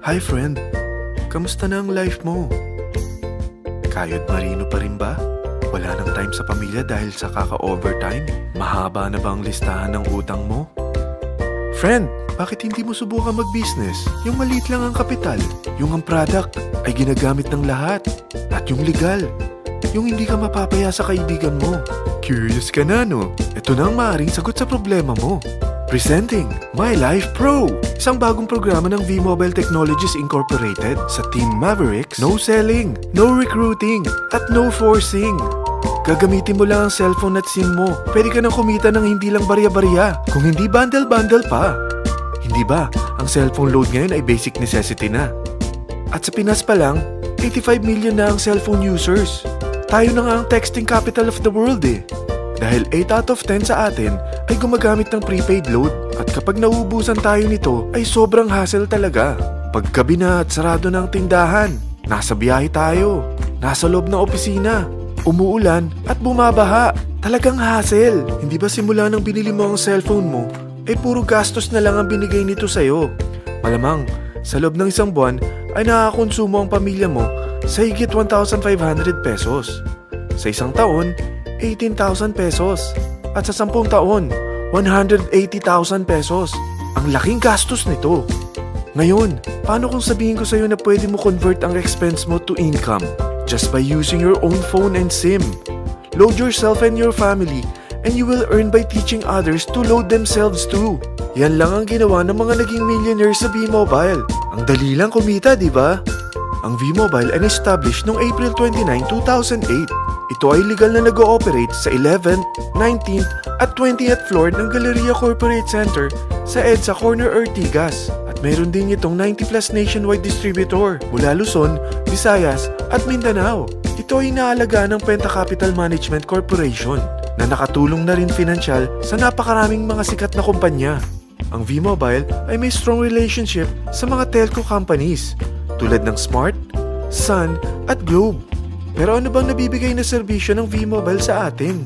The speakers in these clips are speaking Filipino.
Hi friend, kamusta na ang life mo? Kayod marino pa rin ba? Wala nang time sa pamilya dahil sa kaka-overtime? Mahaba na ba ang listahan ng utang mo? Friend, bakit hindi mo subukan mag-business? Yung maliit lang ang kapital, yung ang product ay ginagamit ng lahat, at yung legal, yung hindi ka mapapaya sa kaibigan mo. Curious ka na, no? Ito na ang maaaring sagot sa problema mo. Presenting My Life Pro, isang bagong programa ng V-Mobile Technologies Incorporated. Sa Team Mavericks, no selling, no recruiting, at no forcing. Gagamitin mo lang ang cellphone at SIM mo. Pwede ka nang kumita ng hindi lang barya-barya, kung hindi bundle-bundle pa. Hindi ba, ang cellphone load ngayon ay basic necessity na. At sa Pinas pa lang, 85 million na ang cellphone users. Tayo na nga ang texting capital of the world eh. Dahil 8 out of 10 sa atin ay gumagamit ng prepaid load. At kapag nauubusan tayo nito ay sobrang hassle talaga. Paggabi na at sarado ng tindahan, nasa biyahe tayo, nasa loob ng opisina, umuulan at bumabaha. Talagang hassle. Hindi ba simula nang binili mo ang cellphone mo ay puro gastos na lang ang binigay nito sa'yo? Malamang sa loob ng isang buwan ay nakakakonsumo ang pamilya mo sa higit 1,500 pesos. Sa isang taon, 18,000 pesos. At sa 10 taon, 180,000 pesos. Ang laking gastos nito. Ngayon, paano kung sabihin ko sa'yo na pwede mo convert ang expense mo to income just by using your own phone and SIM? Load yourself and your family and you will earn by teaching others to load themselves too. Yan lang ang ginawa ng mga naging millionaires sa V-Mobile. Ang dali lang kumita, di ba? Ang V-Mobile ay na-establish noong April 29, 2008. Ito ay legal na nag-ooperate sa 11th, 19th at 20th floor ng Galleria Corporate Center sa EDSA Corner Ortigas. At mayroon din itong 90 plus nationwide distributor mula Luzon, Visayas at Mindanao. Ito ay inaalagaan ng Penta Capital Management Corporation na nakatulong na rin pinansyal sa napakaraming mga sikat na kumpanya. Ang V-Mobile ay may strong relationship sa mga telco companies tulad ng Smart, Sun at Globe. Pero ano bang nabibigay na serbisyo ng V-Mobile sa atin?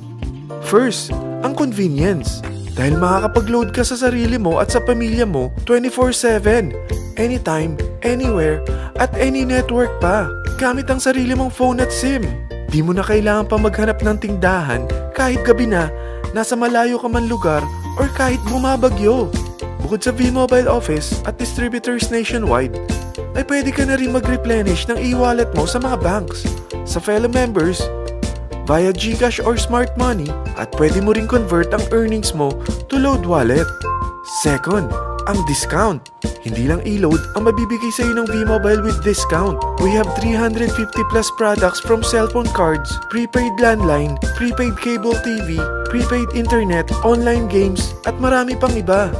First, ang convenience. Dahil makakapag-load ka sa sarili mo at sa pamilya mo 24/7, anytime, anywhere, at any network pa. Gamit ang sarili mong phone at SIM. Di mo na kailangan pa maghanap ng tindahan kahit gabi na, nasa malayo ka man lugar, or kahit bumabagyo. Bukod sa V-Mobile office at distributors nationwide, ay pwede ka na rin mag-replenish ng e-wallet mo sa mga banks, sa fellow members, via GCash or Smart Money, at pwede mo rin convert ang earnings mo to load wallet. Second, ang discount. Hindi lang e-load ang mabibigay sa iyo ng V-Mobile with discount. We have 350 plus products from cellphone cards, prepaid landline, prepaid cable TV, prepaid internet, online games, at marami pang iba.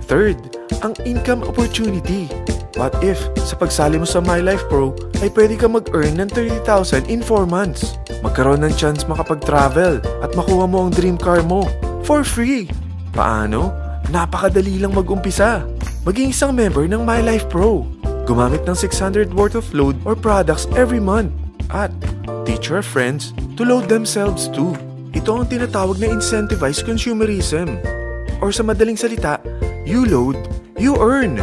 Third, ang income opportunity. What if, sa pagsali mo sa My Life Pro, ay pwede ka mag-earn ng 30,000 in 4 months? Magkaroon ng chance makapag-travel at makuha mo ang dream car mo for free. Paano? Napakadali lang mag-umpisa. Maging isang member ng My Life Pro. Gumamit ng 600 worth of load or products every month. At teach your friends to load themselves too. Ito ang tinatawag na incentivized consumerism. Or sa madaling salita, you load, you earn.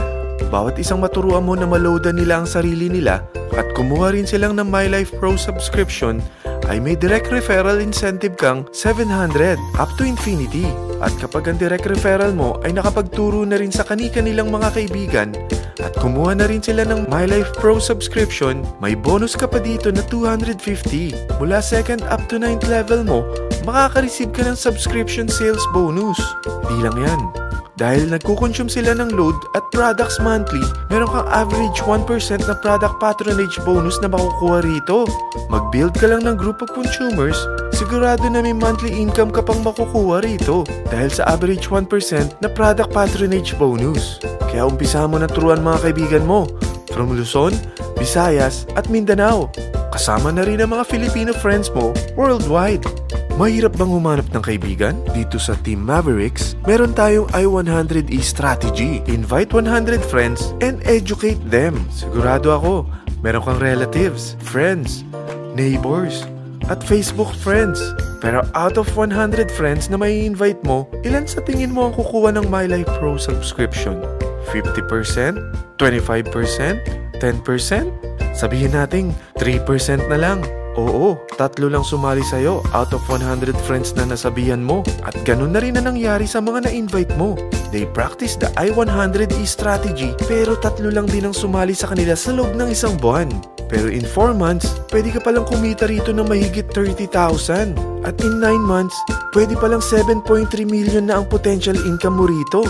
Bawat isang maturuan mo na maloadan nila ang sarili nila at kumuha rin silang ng My Life Pro subscription ay may direct referral incentive kang 700 up to infinity. At kapag ang direct referral mo ay nakapagturo na rin sa kani-kanilang mga kaibigan at kumuha na rin sila ng My Life Pro subscription, may bonus ka pa dito na 250. Mula 2nd up to 9th level mo, makaka-receive ka ng subscription sales bonus. Di lang yan. Dahil nagkukonsume sila ng load at products monthly, meron kang average 1% na product patronage bonus na makukuha rito. Mag-build ka lang ng group of consumers, sigurado na may monthly income ka pang makukuha rito dahil sa average 1% na product patronage bonus. Kaya umpisa mo na turuan mga kaibigan mo from Luzon, Visayas at Mindanao. Kasama na rin ang mga Filipino friends mo worldwide. Mahirap bang humanap ng kaibigan? Dito sa Team Mavericks, meron tayong I100E strategy. Invite 100 friends and educate them. Sigurado ako, meron kang relatives, friends, neighbors, at Facebook friends. Pero out of 100 friends na may invite mo, ilan sa tingin mo ang kukuha ng My Life Pro subscription? 50%? 25%? 10%? Sabihin natin 3% na lang. Oo, 3 lang sumali sa'yo out of 100 friends na nasabihan mo. At ganun na rin na nangyari sa mga na-invite mo. They practice the I-100E strategy pero 3 lang din ang sumali sa kanila sa loob ng isang buwan. Pero in 4 months, pwede ka palang kumita rito ng mahigit 30,000. At in 9 months, pwede palang 7.3 million na ang potential income mo rito.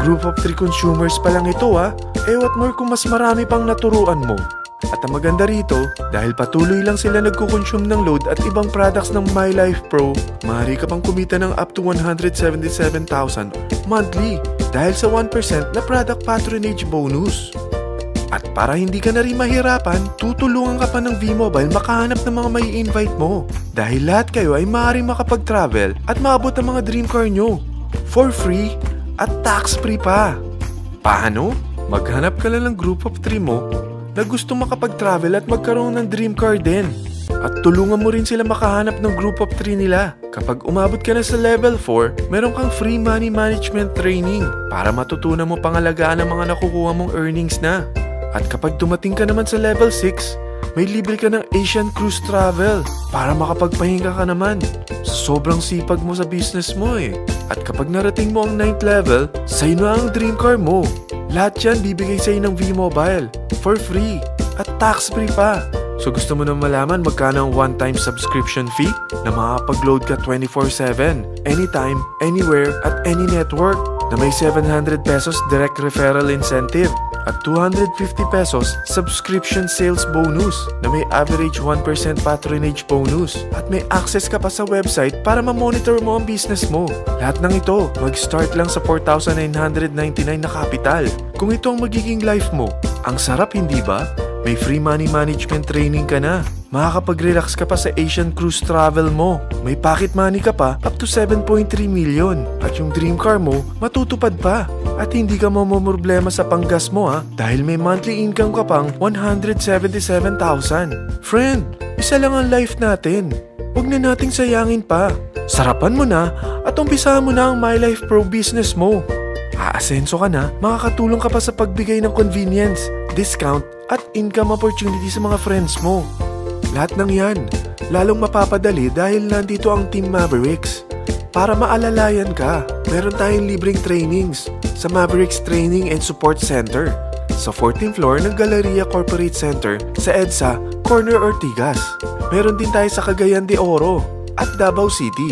Group of 3 consumers pa lang ito what more kung mas marami pang naturuan mo. At ang maganda rito, dahil patuloy lang sila nagko-consume ng load at ibang products ng MyLife Pro, maaari ka pang kumita ng up to 177,000 monthly dahil sa 1% na product patronage bonus. At para hindi ka na rin mahirapan, tutulungan ka pa ng V-Mobile makahanap ng mga may invite mo. Dahil lahat kayo ay maaaring makapag-travel at maabot ang mga dream car nyo for free at tax-free pa. Paano? Maghanap ka lang ng group of 3 mo na gusto makapag-travel at magkaroon ng dream car din. At tulungan mo rin sila makahanap ng group of 3 nila. Kapag umabot ka na sa level 4, meron kang free money management training para matutunan mo pangalagaan ang mga nakukuha mong earnings na. At kapag dumating ka naman sa level 6, may libre ka ng Asian Cruise Travel para makapagpahinga ka naman. Sobrang sipag mo sa business mo At kapag narating mo ang 9th level, sa'yo na ang dream car mo. Lahat yan bibigay sa'yo ng V-Mobile for free at tax-free pa. So gusto mo na malaman magkano ang one-time subscription fee na makakapag-load ka 24/7, anytime, anywhere, at any network na may 700 pesos direct referral incentive at 250 pesos subscription sales bonus na may average 1% patronage bonus at may access ka pa sa website para ma-monitor mo ang business mo. Lahat ng ito, mag-start lang sa 4,999 na capital. Kung ito ang magiging life mo, ang sarap hindi ba? May free money management training ka na. Makakapag-relax ka pa sa Asian Cruise Travel mo. May pocket money ka pa up to 7.3 million. At yung dream car mo, matutupad pa. At hindi ka mamumroblema sa panggas mo dahil may monthly income ka pang 177,000. Friend, isa lang ang life natin. Huwag na nating sayangin pa. Sarapan mo na at umpisahan mo na ang MyLife Pro business mo. Aasenso ka na, makakatulong ka pa sa pagbigay ng convenience, discount, at income opportunity sa mga friends mo. Lahat ng yan, lalong mapapadali dahil nandito ang Team Mavericks. Para maalalayan ka, meron tayong libreng trainings sa Mavericks Training and Support Center sa 14th floor ng Galleria Corporate Center sa EDSA, Corner Ortigas. Meron din tayo sa Cagayan de Oro at Davao City.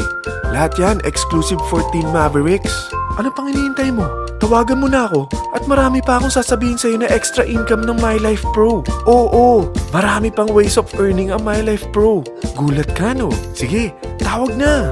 Lahat yan exclusive for Team Mavericks. Ano pang hinihintay mo? Tawagan mo na ako at marami pa akong sasabihin sa'yo na extra income ng MyLife Pro. Oo, marami pang ways of earning ang MyLife Pro. Gulat ka no? Sige, tawag na!